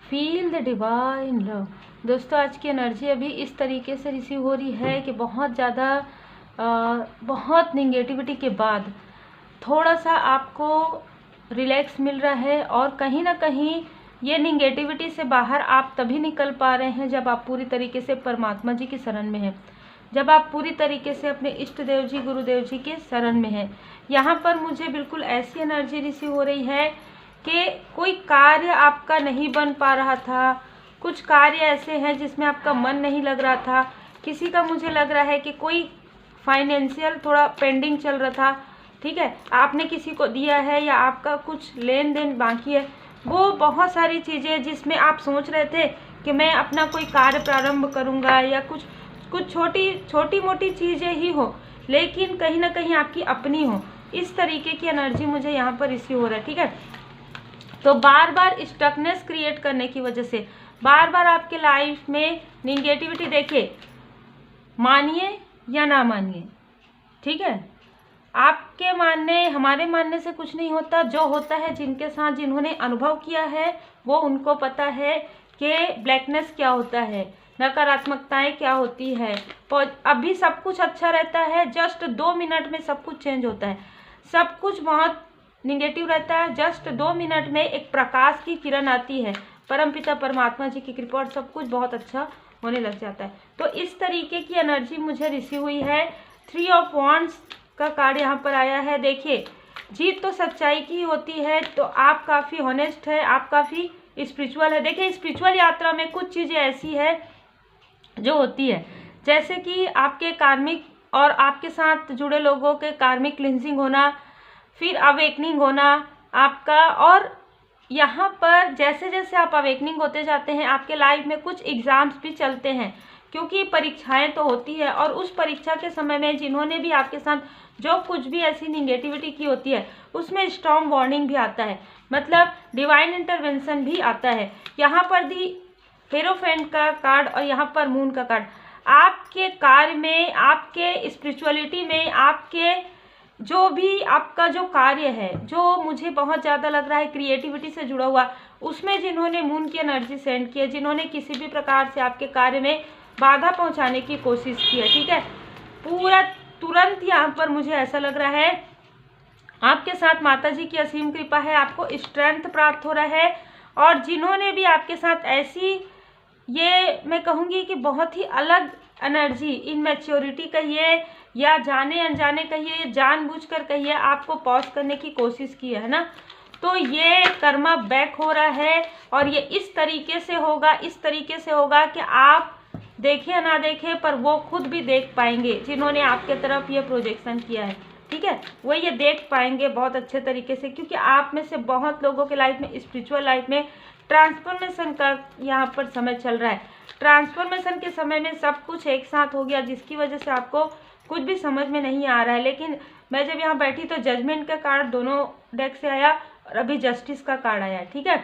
Feel the divine love. दोस्तों आज की एनर्जी अभी इस तरीके से रिसीव हो रही है कि बहुत ज़्यादा बहुत निगेटिविटी के बाद थोड़ा सा आपको रिलैक्स मिल रहा है, और कहीं ना कहीं ये निगेटिविटी से बाहर आप तभी निकल पा रहे हैं जब आप पूरी तरीके से परमात्मा जी की शरण में हैं, जब आप पूरी तरीके से अपने इष्ट देव जी गुरुदेव जी के शरण में हैं। यहाँ पर मुझे बिल्कुल ऐसी एनर्जी रिसीव हो रही है कि कोई कार्य आपका नहीं बन पा रहा था, कुछ कार्य ऐसे हैं जिसमें आपका मन नहीं लग रहा था, किसी का मुझे लग रहा है कि कोई फाइनेंशियल थोड़ा पेंडिंग चल रहा था, ठीक है, आपने किसी को दिया है या आपका कुछ लेन देन बाकी है, वो बहुत सारी चीज़ें जिसमें आप सोच रहे थे कि मैं अपना कोई कार्य प्रारंभ करूँगा या कुछ छोटी मोटी चीज़ें ही हो, लेकिन कहीं ना कहीं आपकी अपनी हो, इस तरीके की एनर्जी मुझे यहाँ पर रिसीव हो रहा है। ठीक है, तो बार बार स्टकनेस क्रिएट करने की वजह से बार बार आपके लाइफ में निगेटिविटी, देखिए मानिए या ना मानिए, ठीक है, आपके मानने हमारे मानने से कुछ नहीं होता, जो होता है जिनके साथ जिन्होंने अनुभव किया है वो उनको पता है कि ब्लैकनेस क्या होता है, नकारात्मकताएं क्या होती है। अभी सब कुछ अच्छा रहता है, जस्ट 2 मिनट में सब कुछ चेंज होता है, सब कुछ बहुत निगेटिव रहता है, जस्ट 2 मिनट में एक प्रकाश की किरण आती है, परमपिता परमात्मा जी की कृपा, और सब कुछ बहुत अच्छा होने लग जाता है। तो इस तरीके की एनर्जी मुझे रिसीव हुई है। 3 ऑफ वांड्स का कार्ड यहाँ पर आया है। देखिए, जीत तो सच्चाई की होती है, तो आप काफ़ी हॉनेस्ट है, आप काफ़ी स्पिरिचुअल है। देखिए, स्पिरिचुअल यात्रा में कुछ चीज़ें ऐसी है जो होती है, जैसे कि आपके कार्मिक और आपके साथ जुड़े लोगों के कार्मिक क्लिनजिंग होना, फिर अवेकनिंग होना आपका, और यहाँ पर जैसे जैसे आप अवेकनिंग होते जाते हैं आपके लाइफ में कुछ एग्ज़ाम्स भी चलते हैं, क्योंकि परीक्षाएं तो होती है, और उस परीक्षा के समय में जिन्होंने भी आपके साथ जो कुछ भी ऐसी निगेटिविटी की होती है उसमें स्ट्रॉन्ग वार्निंग भी आता है, मतलब डिवाइन इंटरवेंशन भी आता है। यहाँ पर दी हेरोफेंट का कार्ड और यहाँ पर मून का कार्ड, आपके कार्य में, आपके स्पिरिचुअलिटी में, आपके जो भी आपका जो कार्य है, जो मुझे बहुत ज़्यादा लग रहा है क्रिएटिविटी से जुड़ा हुआ, उसमें जिन्होंने मून की एनर्जी सेंड की है, जिन्होंने किसी भी प्रकार से आपके कार्य में बाधा पहुंचाने की कोशिश की है, ठीक है, पूरा तुरंत यहाँ पर मुझे ऐसा लग रहा है आपके साथ माता जी की असीम कृपा है, आपको स्ट्रेंथ प्राप्त हो रहा है। और जिन्होंने भी आपके साथ ऐसी, ये मैं कहूँगी कि बहुत ही अलग एनर्जी, इनमेच्योरिटी कहिए या जाने अनजाने कहिए, जानबूझकर कहिए, आपको पॉज करने की कोशिश की है ना, तो ये कर्मा बैक हो रहा है, और ये इस तरीके से होगा, इस तरीके से होगा कि आप देखें ना देखें पर वो खुद भी देख पाएंगे, जिन्होंने आपके तरफ ये प्रोजेक्शन किया है, ठीक है, वो ये देख पाएंगे बहुत अच्छे तरीके से, क्योंकि आप में से बहुत लोगों के लाइफ में, स्पिरिचुअल लाइफ में ट्रांसफॉर्मेशन का यहाँ पर समय चल रहा है। ट्रांसफॉर्मेशन के समय में सब कुछ एक साथ हो गया, जिसकी वजह से आपको कुछ भी समझ में नहीं आ रहा है। लेकिन मैं जब यहाँ बैठी तो जजमेंट का कार्ड दोनों डेक से आया, और अभी जस्टिस का कार्ड आया, ठीक है,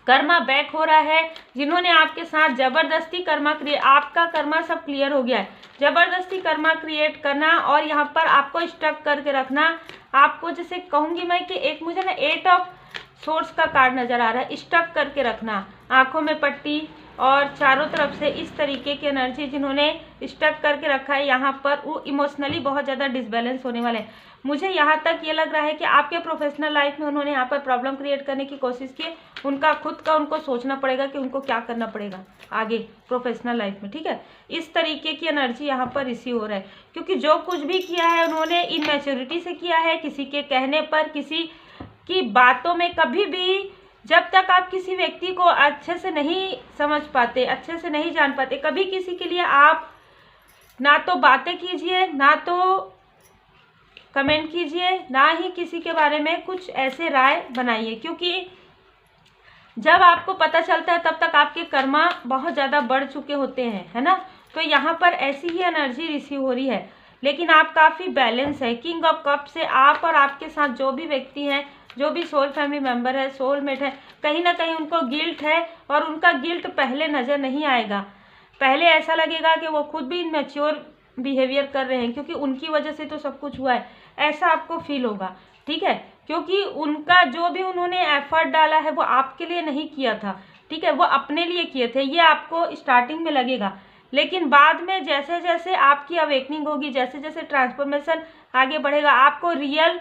कर्मा बैक हो रहा है। जिन्होंने आपके साथ जबरदस्ती कर्मा क्रिएट, आपका कर्मा सब क्लियर हो गया है, जबरदस्ती कर्मा क्रिएट करना और यहाँ पर आपको स्टक करके रखना, आपको जैसे कहूँगी मैं कि एक मुझे ना 8 ऑफ सोर्स का कार्ड नजर आ रहा है, स्टक करके रखना, आंखों में पट्टी और चारों तरफ से इस तरीके की एनर्जी जिन्होंने स्टक करके रखा है, यहाँ पर वो इमोशनली बहुत ज़्यादा डिसबैलेंस होने वाले हैं। मुझे यहाँ तक ये लग रहा है कि आपके प्रोफेशनल लाइफ में उन्होंने यहाँ पर प्रॉब्लम क्रिएट करने की कोशिश की, उनका खुद का उनको सोचना पड़ेगा कि उनको क्या करना पड़ेगा आगे प्रोफेशनल लाइफ में, ठीक है, इस तरीके की एनर्जी यहाँ पर रिसीव हो रहा है, क्योंकि जो कुछ भी किया है उन्होंने इनमेच्योरिटी से किया है, किसी के कहने पर, किसी की बातों में। कभी भी जब तक आप किसी व्यक्ति को अच्छे से नहीं समझ पाते, अच्छे से नहीं जान पाते, कभी किसी के लिए आप ना तो बातें कीजिए, ना तो कमेंट कीजिए, ना ही किसी के बारे में कुछ ऐसे राय बनाइए, क्योंकि जब आपको पता चलता है तब तक आपके कर्मा बहुत ज़्यादा बढ़ चुके होते हैं, है ना। तो यहाँ पर ऐसी ही एनर्जी रिसीव हो रही है, लेकिन आप काफ़ी बैलेंस है। किंग ऑफ कप से आप और आपके साथ जो भी व्यक्ति हैं, जो भी सोल फैमिली मेंबर है, सोलमेट है, कहीं ना कहीं उनको गिल्ट है, और उनका गिल्ट पहले नज़र नहीं आएगा, पहले ऐसा लगेगा कि वो खुद भी इनमेच्योर बिहेवियर कर रहे हैं, क्योंकि उनकी वजह से तो सब कुछ हुआ है, ऐसा आपको फील होगा, ठीक है, क्योंकि उनका जो भी उन्होंने एफर्ट डाला है वो आपके लिए नहीं किया था, ठीक है, वो अपने लिए किए थे, ये आपको स्टार्टिंग में लगेगा, लेकिन बाद में जैसे जैसे आपकी अवेकनिंग होगी, जैसे जैसे ट्रांसफॉर्मेशन आगे बढ़ेगा, आपको रियल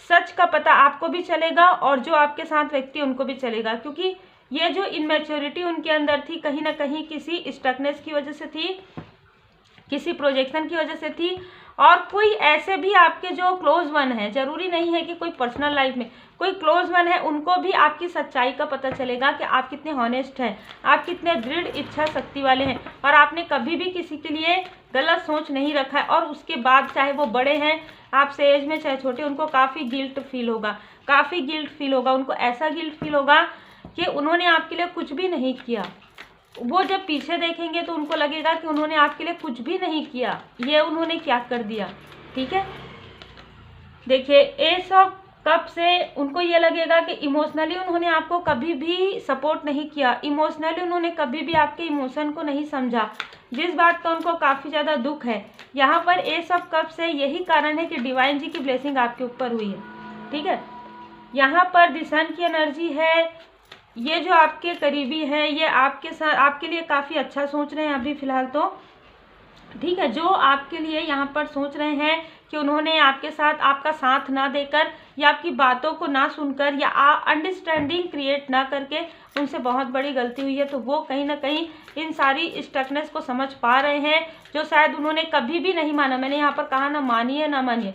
सच का पता आपको भी चलेगा और जो आपके साथ व्यक्ति उनको भी चलेगा। क्योंकि ये जो इनमेच्योरिटी उनके अंदर थी, कहीं ना कहीं किसी स्टकनेस की वजह से थी, किसी प्रोजेक्शन की वजह से थी। और कोई ऐसे भी आपके जो क्लोज वन है, जरूरी नहीं है कि कोई पर्सनल लाइफ में कोई क्लोज वन है, उनको भी आपकी सच्चाई का पता चलेगा कि आप कितने हॉनेस्ट हैं, आप कितने दृढ़ इच्छा शक्ति वाले हैं, और आपने कभी भी किसी के लिए गलत सोच नहीं रखा है। और उसके बाद चाहे वो बड़े हैं आपसे एज में, चाहे छोटे, उनको काफ़ी गिल्ट फील होगा, काफ़ी गिल्ट फील होगा, उनको ऐसा गिल्ट फील होगा कि उन्होंने आपके लिए कुछ भी नहीं किया। वो जब पीछे देखेंगे तो उनको लगेगा कि उन्होंने आपके लिए कुछ भी नहीं किया, ये उन्होंने क्या कर दिया। ठीक है, देखिए एस ऑफ कप से उनको ये लगेगा कि इमोशनली उन्होंने आपको कभी भी सपोर्ट नहीं किया, इमोशनली उन्होंने कभी भी आपके इमोशन को नहीं समझा, जिस बात का उनको काफ़ी ज़्यादा दुख है। यहाँ पर एस ऑफ कप से यही कारण है कि डिवाइन जी की ब्लेसिंग आपके ऊपर हुई है। ठीक है, यहाँ पर द सन की एनर्जी है, ये जो आपके करीबी हैं ये आपके साथ आपके लिए काफ़ी अच्छा सोच रहे हैं अभी फ़िलहाल तो। ठीक है, जो आपके लिए यहाँ पर सोच रहे हैं कि उन्होंने आपके साथ आपका साथ ना देकर या आपकी बातों को ना सुनकर या अंडरस्टैंडिंग क्रिएट ना करके उनसे बहुत बड़ी गलती हुई है, तो वो कहीं ना कहीं इन सारी स्टकनेस को समझ पा रहे हैं, जो शायद उन्होंने कभी भी नहीं माना। मैंने यहाँ पर कहा ना मानिए ना मानिए,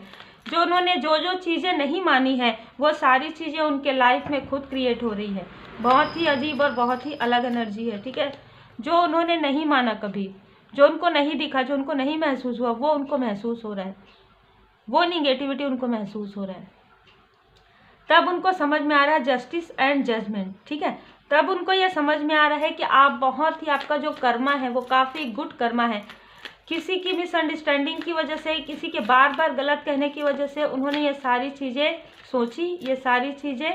जो उन्होंने जो चीज़ें नहीं मानी है वो सारी चीज़ें उनके लाइफ में खुद क्रिएट हो रही है। बहुत ही अजीब और बहुत ही अलग एनर्जी है। ठीक है, जो उन्होंने नहीं माना कभी, जो उनको नहीं दिखा, जो उनको नहीं महसूस हुआ, वो उनको महसूस हो रहा है, वो निगेटिविटी उनको महसूस हो रहा है। तब उनको समझ में आ रहा है जस्टिस एंड जजमेंट। ठीक है, तब उनको ये समझ में आ रहा है कि आप बहुत ही, आपका जो कर्मा है वो काफ़ी गुड कर्मा है। किसी की मिसअंडरस्टैंडिंग की वजह से, किसी के बार बार गलत कहने की वजह से उन्होंने ये सारी चीज़ें सोची, ये सारी चीज़ें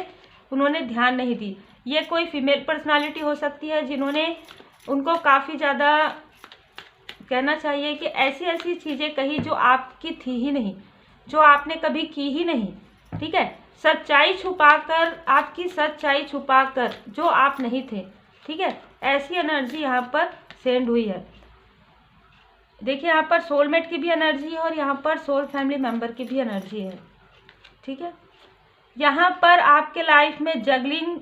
उन्होंने ध्यान नहीं दी। ये कोई फीमेल पर्सनालिटी हो सकती है जिन्होंने उनको काफ़ी ज़्यादा, कहना चाहिए कि ऐसी ऐसी चीज़ें कही जो आपकी थी ही नहीं, जो आपने कभी की ही नहीं। ठीक है, सच्चाई छुपाकर, आपकी सच्चाई छुपाकर जो आप नहीं थे। ठीक है, ऐसी एनर्जी यहाँ पर सेंड हुई है। देखिए यहाँ पर सोलमेट की भी एनर्जी है और यहाँ पर सोल फैमिली मेंबर की भी एनर्जी है। ठीक है, यहाँ पर आपके लाइफ में जगलिंग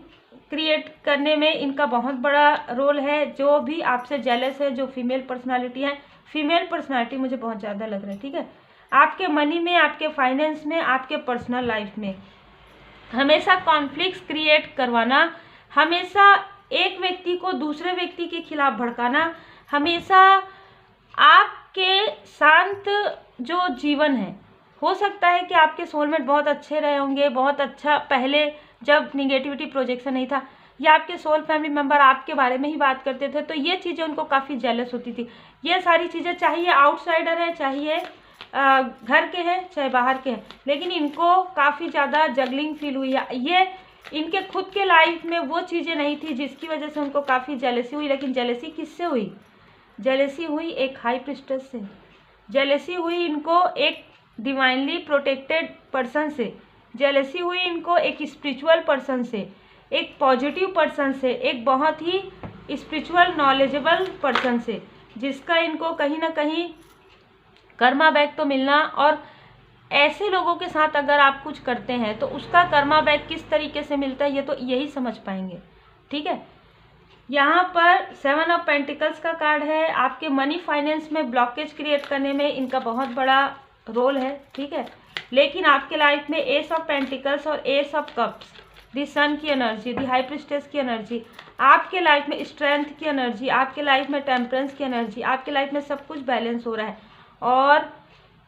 क्रिएट करने में इनका बहुत बड़ा रोल है। जो भी आपसे जेलस है, जो फीमेल पर्सनालिटी है, फीमेल पर्सनालिटी मुझे बहुत ज़्यादा लग रहा है। ठीक है, आपके मनी में, आपके फाइनेंस में, आपके पर्सनल लाइफ में हमेशा कॉन्फ्लिक्ट्स क्रिएट करवाना, हमेशा एक व्यक्ति को दूसरे व्यक्ति के खिलाफ भड़काना, हमेशा आपके शांत जो जीवन है, हो सकता है कि आपके सोलमेट बहुत अच्छे रहे होंगे, बहुत अच्छा, पहले जब निगेटिविटी प्रोजेक्शन नहीं था, या आपके सोल फैमिली मेंबर आपके बारे में ही बात करते थे, तो ये चीज़ें उनको काफ़ी जेलस होती थी। ये सारी चीज़ें, चाहे ये आउटसाइडर है, चाहे घर के हैं, चाहे बाहर के हैं, लेकिन इनको काफ़ी ज़्यादा जगलिंग फील हुई है। ये इनके खुद के लाइफ में वो चीज़ें नहीं थी जिसकी वजह से उनको काफ़ी जेलसी हुई। लेकिन जेलसी किससे हुई? जेलसी हुई एक हाई प्रिस्टेस से, जेलसी हुई इनको एक डिवाइनली प्रोटेक्टेड पर्सन से, जेलसी हुई इनको एक स्पिरिचुअल पर्सन से, एक पॉजिटिव पर्सन से, एक बहुत ही स्पिरिचुअल नॉलेजेबल पर्सन से, जिसका इनको कहीं ना कहीं कर्मा बैक तो मिलना। और ऐसे लोगों के साथ अगर आप कुछ करते हैं तो उसका कर्मा बैक किस तरीके से मिलता है, ये तो यही समझ पाएंगे। ठीक है, यहाँ पर 7 ऑफ पेंटिकल्स का कार्ड है। आपके मनी फाइनेंस में ब्लॉकेज क्रिएट करने में इनका बहुत बड़ा रोल है। ठीक है, लेकिन आपके लाइफ में एस ऑफ पेंटिकल्स और एस ऑफ कप्स, दी सन की एनर्जी, दी हाई प्रिस्टेस की एनर्जी, आपके लाइफ में स्ट्रेंथ की एनर्जी, आपके लाइफ में टेम्परेंस की एनर्जी, आपके लाइफ में सब कुछ बैलेंस हो रहा है। और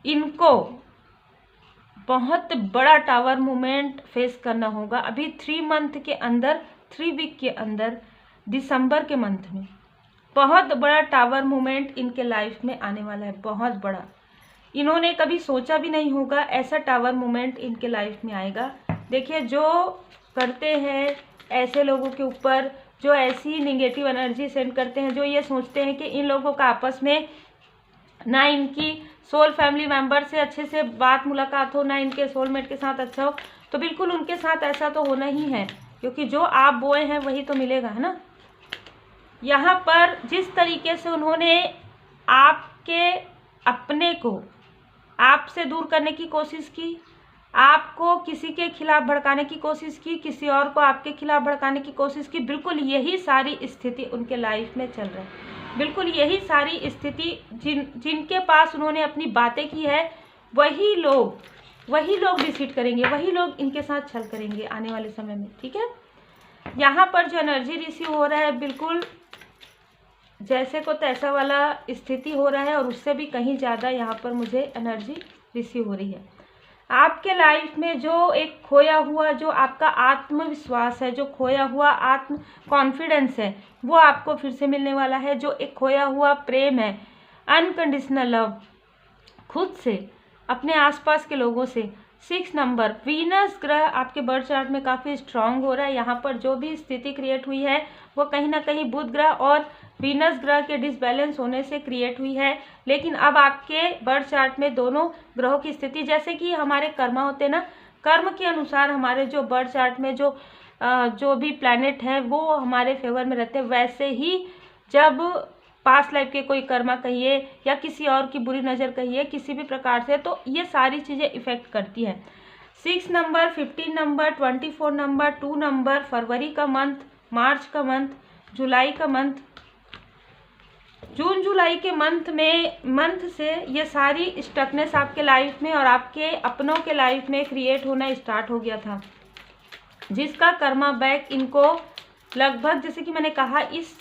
इनको बहुत बड़ा टावर मूवमेंट फेस करना होगा अभी 3 मंथ के अंदर, 3 वीक के अंदर, दिसंबर के मंथ में बहुत बड़ा टावर मूवमेंट इनके लाइफ में आने वाला है, बहुत बड़ा। इन्होंने कभी सोचा भी नहीं होगा ऐसा टावर मूवमेंट इनके लाइफ में आएगा। देखिए, जो करते हैं ऐसे लोगों के ऊपर, जो ऐसी नेगेटिव एनर्जी सेंड करते हैं, जो ये सोचते हैं कि इन लोगों का आपस में ना इनकी सोल फैमिली मेंबर से अच्छे से बात मुलाकात हो, ना इनके सोलमेट के साथ अच्छा हो, तो बिल्कुल उनके साथ ऐसा तो होना ही है, क्योंकि जो आप बोए हैं वही तो मिलेगा, है ना। यहाँ पर जिस तरीके से उन्होंने आपके अपने को आपसे दूर करने की कोशिश की, आपको किसी के खिलाफ भड़काने की कोशिश की, किसी और को आपके खिलाफ भड़काने की कोशिश की, बिल्कुल यही सारी स्थिति उनके लाइफ में चल रही है। बिल्कुल यही सारी स्थिति जिनके पास उन्होंने अपनी बातें की है, वही लोग डिसीड करेंगे, वही लोग इनके साथ छल करेंगे आने वाले समय में। ठीक है, यहाँ पर जो एनर्जी रिसीव हो रहा है बिल्कुल जैसे को तैसा वाला स्थिति हो रहा है, और उससे भी कहीं ज़्यादा यहाँ पर मुझे एनर्जी रिसीव हो रही है। आपके लाइफ में जो एक खोया हुआ जो आपका आत्मविश्वास है, जो खोया हुआ आत्म कॉन्फिडेंस है, वो आपको फिर से मिलने वाला है। जो एक खोया हुआ प्रेम है, अनकंडीशनल लव, खुद से, अपने आसपास के लोगों से। 6 नंबर, वीनस ग्रह आपके बर्थ चार्ट में काफ़ी स्ट्रांग हो रहा है। यहाँ पर जो भी स्थिति क्रिएट हुई है वो कहीं ना कहीं बुध ग्रह और वीनस ग्रह के डिसबैलेंस होने से क्रिएट हुई है। लेकिन अब आपके बर्थ चार्ट में दोनों ग्रहों की स्थिति, जैसे कि हमारे कर्मा होते हैं ना, कर्म के अनुसार हमारे जो बर्थ चार्ट में जो भी प्लैनेट हैं वो हमारे फेवर में रहते हैं, वैसे ही जब पास्ट लाइफ के कोई कर्मा कहिए या किसी और की बुरी नज़र कहिए किसी भी प्रकार से, तो ये सारी चीज़ें इफ़ेक्ट करती हैं। 6 नंबर, 15 नंबर, 24 नंबर, 2 नंबर, फरवरी का मंथ, मार्च का मंथ, जुलाई का मंथ, जून जुलाई के मंथ से ये सारी स्टकनेस आपके लाइफ में और आपके अपनों के लाइफ में क्रिएट होना स्टार्ट हो गया था, जिसका कर्मा बैक इनको लगभग, जैसे कि मैंने कहा, इस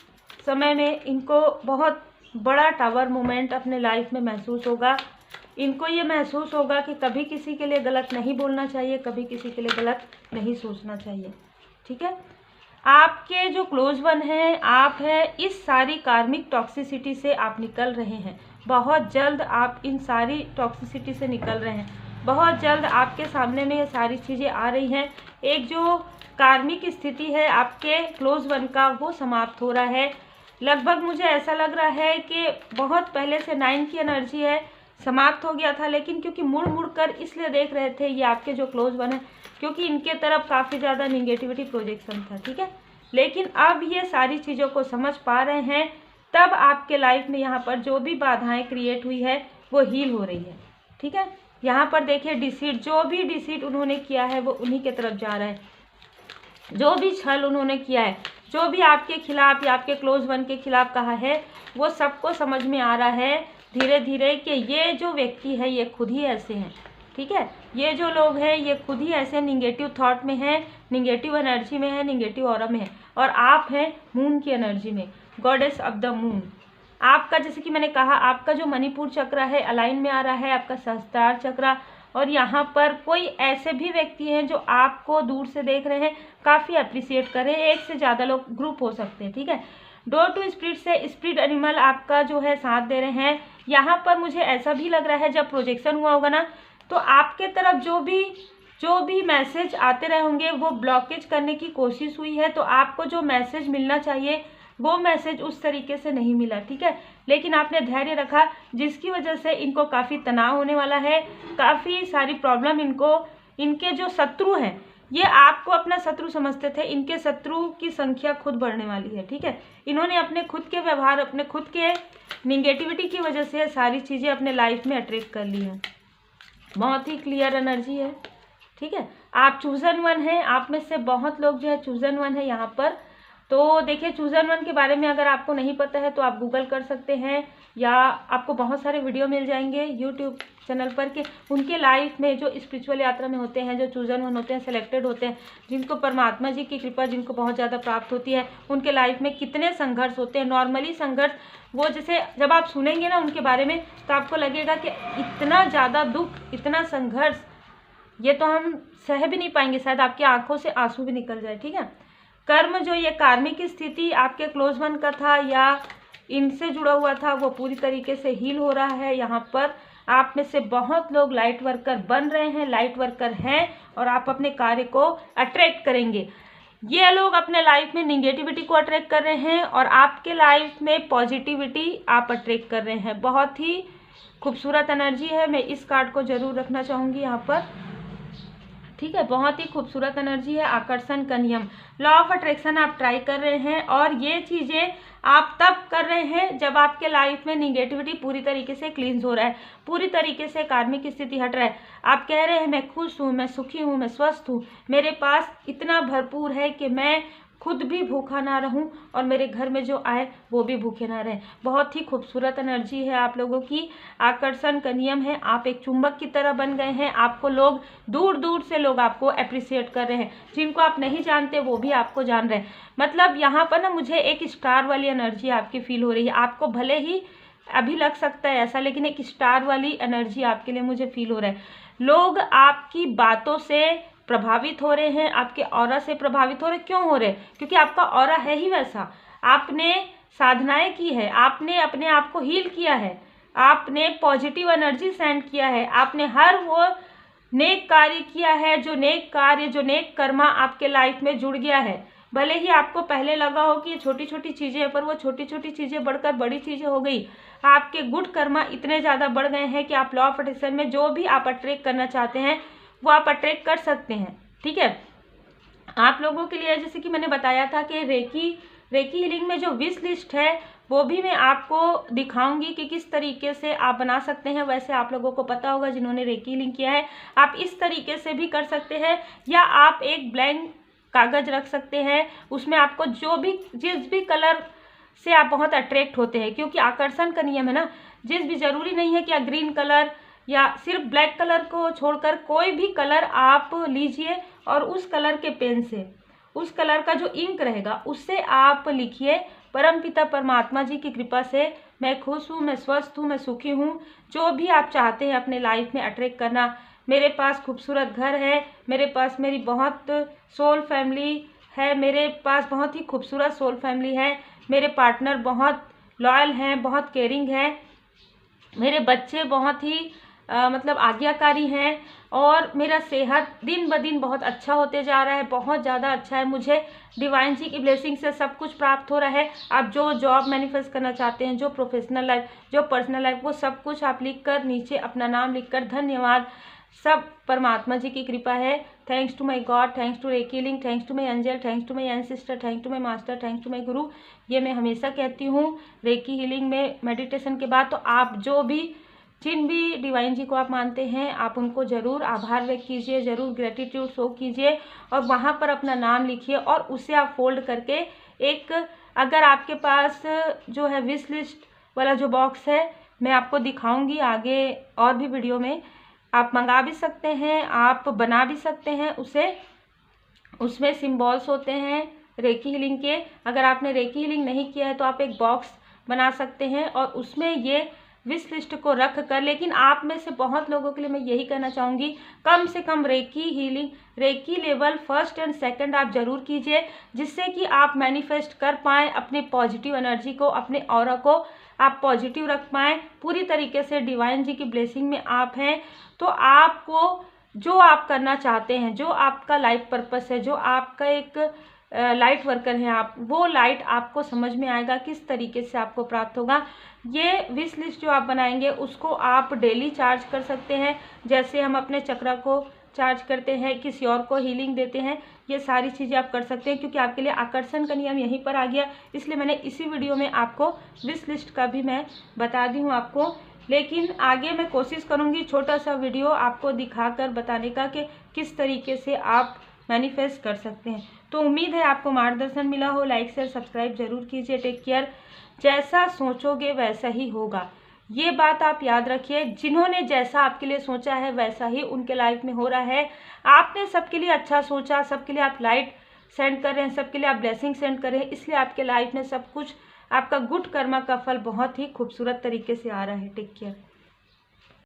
समय में इनको बहुत बड़ा टावर मोमेंट अपने लाइफ में महसूस होगा। इनको ये महसूस होगा कि कभी किसी के लिए गलत नहीं बोलना चाहिए, कभी किसी के लिए गलत नहीं सोचना चाहिए। ठीक है, आपके जो क्लोज वन हैं, आप हैं, इस सारी कार्मिक टॉक्सिसिटी से आप निकल रहे हैं। बहुत जल्द आप इन सारी टॉक्सिसिटी से निकल रहे हैं, बहुत जल्द आपके सामने में ये सारी चीज़ें आ रही हैं। एक जो कार्मिक स्थिति है आपके क्लोज वन का, वो समाप्त हो रहा है। लगभग मुझे ऐसा लग रहा है कि बहुत पहले से 9 की एनर्जी है, समाप्त हो गया था, लेकिन क्योंकि मुड़ कर इसलिए देख रहे थे ये आपके जो क्लोज वन है, क्योंकि इनके तरफ काफ़ी ज़्यादा निगेटिविटी प्रोजेक्शन था। ठीक है, लेकिन अब ये सारी चीज़ों को समझ पा रहे हैं, तब आपके लाइफ में यहाँ पर जो भी बाधाएं क्रिएट हुई है वो हील हो रही है। ठीक है, यहाँ पर देखिए डिसीट, जो भी डिसीट उन्होंने किया है वो उन्हीं के तरफ जा रहा है। जो भी छल उन्होंने किया है, जो भी आपके खिलाफ या आपके क्लोज वन के खिलाफ कहा है, वो सबको समझ में आ रहा है धीरे धीरे कि ये जो व्यक्ति है ये खुद ही ऐसे हैं। ठीक है, ये जो लोग हैं ये खुद ही ऐसे निगेटिव थॉट में हैं, निगेटिव एनर्जी में है, निगेटिव ऑरा में है, और आप हैं मून की एनर्जी में, गॉडेस ऑफ द मून। आपका, जैसे कि मैंने कहा, आपका जो मणिपुर चक्र है अलाइन में आ रहा है, आपका सहस्त्रार चक्र, और यहाँ पर कोई ऐसे भी व्यक्ति हैं जो आपको दूर से देख रहे हैं, काफ़ी अप्रिशिएट कर रहे हैं। एक से ज़्यादा लोग ग्रुप हो सकते हैं। ठीक है, डोर टू स्पिरिट से स्पिरिट एनिमल आपका जो है साथ दे रहे हैं। यहाँ पर मुझे ऐसा भी लग रहा है, जब प्रोजेक्शन हुआ होगा ना, तो आपके तरफ जो भी मैसेज आते रहे होंगे वो ब्लॉकेज करने की कोशिश हुई है, तो आपको जो मैसेज मिलना चाहिए वो मैसेज उस तरीके से नहीं मिला। ठीक है, लेकिन आपने धैर्य रखा, जिसकी वजह से इनको काफ़ी तनाव होने वाला है, काफ़ी सारी प्रॉब्लम इनके जो शत्रु हैं, ये आपको अपना शत्रु समझते थे, इनके शत्रु की संख्या खुद बढ़ने वाली है। ठीक है, इन्होंने अपने खुद के व्यवहार, अपने खुद के निगेटिविटी की वजह से सारी चीज़ें अपने लाइफ में अट्रैक्ट कर ली हैं। बहुत ही क्लियर एनर्जी है। ठीक है, आप चूजन वन हैं, आप में से बहुत लोग जो है चूजन वन है यहाँ पर। तो देखिए, चूजन वन के बारे में अगर आपको नहीं पता है तो आप गूगल कर सकते हैं, या आपको बहुत सारे वीडियो मिल जाएंगे यूट्यूब चैनल पर के उनके लाइफ में जो स्पिरिचुअल यात्रा में होते हैं, जो चूजन वन होते हैं, सेलेक्टेड होते हैं, जिनको परमात्मा जी की कृपा जिनको बहुत ज़्यादा प्राप्त होती है, उनके लाइफ में कितने संघर्ष होते हैं। नॉर्मली संघर्ष, वो जैसे जब आप सुनेंगे ना उनके बारे में तो आपको लगेगा कि इतना ज़्यादा दुख, इतना संघर्ष, ये तो हम सह भी नहीं पाएंगे, शायद आपकी आंखों से आंसू भी निकल जाए। ठीक है, कर्म, जो ये कार्मिक स्थिति आपके क्लोज वन का था या इनसे जुड़ा हुआ था, वो पूरी तरीके से हील हो रहा है। यहाँ पर आप में से बहुत लोग लाइट वर्कर बन रहे हैं, लाइट वर्कर हैं, और आप अपने कार्य को अट्रैक्ट करेंगे। ये लोग अपने लाइफ में निगेटिविटी को अट्रैक्ट कर रहे हैं और आपके लाइफ में पॉजिटिविटी आप अट्रैक्ट कर रहे हैं। बहुत ही खूबसूरत एनर्जी है, मैं इस कार्ड को जरूर रखना चाहूँगी यहाँ पर। ठीक है, बहुत ही खूबसूरत एनर्जी है। आकर्षण का नियम, लॉ ऑफ अट्रैक्शन आप ट्राई कर रहे हैं, और ये चीज़ें आप तब कर रहे हैं जब आपके लाइफ में निगेटिविटी पूरी तरीके से क्लींस हो रहा है, पूरी तरीके से कार्मिक स्थिति हट रहा है। आप कह रहे हैं मैं खुश हूँ, मैं सुखी हूँ, मैं स्वस्थ हूँ, मेरे पास इतना भरपूर है कि मैं खुद भी भूखा ना रहूं और मेरे घर में जो आए वो भी भूखे ना रहें। बहुत ही खूबसूरत एनर्जी है आप लोगों की। आकर्षण का नियम है, आप एक चुंबक की तरह बन गए हैं। आपको लोग दूर दूर से लोग आपको अप्रिशिएट कर रहे हैं, जिनको आप नहीं जानते वो भी आपको जान रहे हैं। मतलब यहाँ पर ना मुझे एक स्टार वाली एनर्जी आपकी फील हो रही है। आपको भले ही अभी लग सकता है ऐसा, लेकिन एक स्टार वाली एनर्जी आपके लिए मुझे फील हो रहा है। लोग आपकी बातों से प्रभावित हो रहे हैं, आपके ऑरा से प्रभावित हो रहे। क्यों हो रहे? क्योंकि आपका ऑरा है ही वैसा। आपने साधनाएं की है, आपने अपने आप को हील किया है, आपने पॉजिटिव एनर्जी सेंड किया है, आपने हर वो नेक कार्य किया है, जो नेक कार्य, जो नेक कर्मा आपके लाइफ में जुड़ गया है। भले ही आपको पहले लगा हो कि ये छोटी छोटी चीज़ें हैं, पर वो छोटी छोटी चीज़ें बढ़कर बड़ी चीज़ें हो गई। आपके गुड कर्मा इतने ज़्यादा बढ़ गए हैं कि आप लॉ ऑफ अट्रैक्शन में जो भी आप अट्रैक्ट करना चाहते हैं वो आप अट्रैक्ट कर सकते हैं। ठीक है, आप लोगों के लिए जैसे कि मैंने बताया था कि रेकी हीलिंग में जो विश लिस्ट है वो भी मैं आपको दिखाऊंगी कि किस तरीके से आप बना सकते हैं। वैसे आप लोगों को पता होगा जिन्होंने रेकी हीलिंग किया है, आप इस तरीके से भी कर सकते हैं, या आप एक ब्लैंक कागज रख सकते हैं, उसमें आपको जिस भी कलर से आप बहुत अट्रैक्ट होते हैं, क्योंकि आकर्षण का नियम है ना। जिस भी जरूरी नहीं है कि आप ग्रीन कलर या सिर्फ ब्लैक कलर को छोड़कर कोई भी कलर आप लीजिए और उस कलर के पेन से, उस कलर का जो इंक रहेगा उससे आप लिखिए, परमपिता परमात्मा जी की कृपा से मैं खुश हूँ, मैं स्वस्थ हूँ, मैं सुखी हूँ। जो भी आप चाहते हैं अपने लाइफ में अट्रैक्ट करना, मेरे पास खूबसूरत घर है, मेरे पास मेरी बहुत सोल फैमिली है, मेरे पास बहुत ही खूबसूरत सोल फैमिली है, मेरे पार्टनर बहुत लॉयल हैं, बहुत केयरिंग हैं, मेरे बच्चे बहुत ही मतलब आज्ञाकारी हैं, और मेरा सेहत दिन ब दिन बहुत अच्छा होते जा रहा है, बहुत ज़्यादा अच्छा है। मुझे डिवाइन जी की ब्लेसिंग से सब कुछ प्राप्त हो रहा है। आप जो जॉब मैनिफेस्ट करना चाहते हैं, जो प्रोफेशनल लाइफ, जो पर्सनल लाइफ, वो सब कुछ आप लिखकर नीचे अपना नाम लिखकर धन्यवाद, सब परमात्मा जी की कृपा है, thanks to my god, thanks to reiki healing, thanks to my angel, thanks to my ancestor, thanks to my master, thanks to my guru. ये मैं हमेशा कहती हूँ रेकी हीलिंग में मेडिटेशन के बाद। तो आप जो भी जिन भी डिवाइन जी को आप मानते हैं, आप उनको ज़रूर आभार व्यक्त कीजिए, ज़रूर ग्रेटिट्यूड शो कीजिए, और वहाँ पर अपना नाम लिखिए और उसे आप फोल्ड करके एक, अगर आपके पास जो है विश लिस्ट वाला जो बॉक्स है, मैं आपको दिखाऊंगी आगे और भी वीडियो में, आप मंगा भी सकते हैं, आप बना भी सकते हैं उसे। उसमें सिम्बॉल्स होते हैं रेकी हीलिंग के। अगर आपने रेकी हीलिंग नहीं किया है तो आप एक बॉक्स बना सकते हैं और उसमें ये विश लिस्ट को रख कर, लेकिन आप में से बहुत लोगों के लिए मैं यही कहना चाहूँगी, कम से कम reiki healing, reiki level 1st और 2nd आप जरूर कीजिए, जिससे कि आप मैनिफेस्ट कर पाएँ अपने पॉजिटिव एनर्जी को, अपने ऑरा को आप पॉजिटिव रख पाएँ पूरी तरीके से। डिवाइन जी की ब्लेसिंग में आप हैं तो आपको जो आप करना चाहते हैं, जो आपका लाइफ पर्पस है, जो आपका एक लाइट वर्कर हैं आप, वो लाइट आपको समझ में आएगा किस तरीके से आपको प्राप्त होगा। ये विश लिस्ट जो आप बनाएंगे उसको आप डेली चार्ज कर सकते हैं, जैसे हम अपने चक्रा को चार्ज करते हैं, किसी और को हीलिंग देते हैं, ये सारी चीज़ें आप कर सकते हैं। क्योंकि आपके लिए आकर्षण का नियम यहीं पर आ गया, इसलिए मैंने इसी वीडियो में आपको विश लिस्ट का भी मैं बता दी हूँ आपको। लेकिन आगे मैं कोशिश करूँगी छोटा सा वीडियो आपको दिखाकर बताने का कि किस तरीके से आप मैनिफेस्ट कर सकते हैं। तो उम्मीद है आपको मार्गदर्शन मिला हो। लाइक शेयर सब्सक्राइब जरूर कीजिए। Take care. जैसा सोचोगे वैसा ही होगा, ये बात आप याद रखिए। जिन्होंने जैसा आपके लिए सोचा है वैसा ही उनके लाइफ में हो रहा है। आपने सबके लिए अच्छा सोचा, सबके लिए आप लाइट सेंड कर रहे हैं, सबके लिए आप ब्लेसिंग सेंड कर रहे हैं, इसलिए आपके लाइफ में सब कुछ, आपका गुड कर्मा का फल बहुत ही खूबसूरत तरीके से आ रहा है। Take care.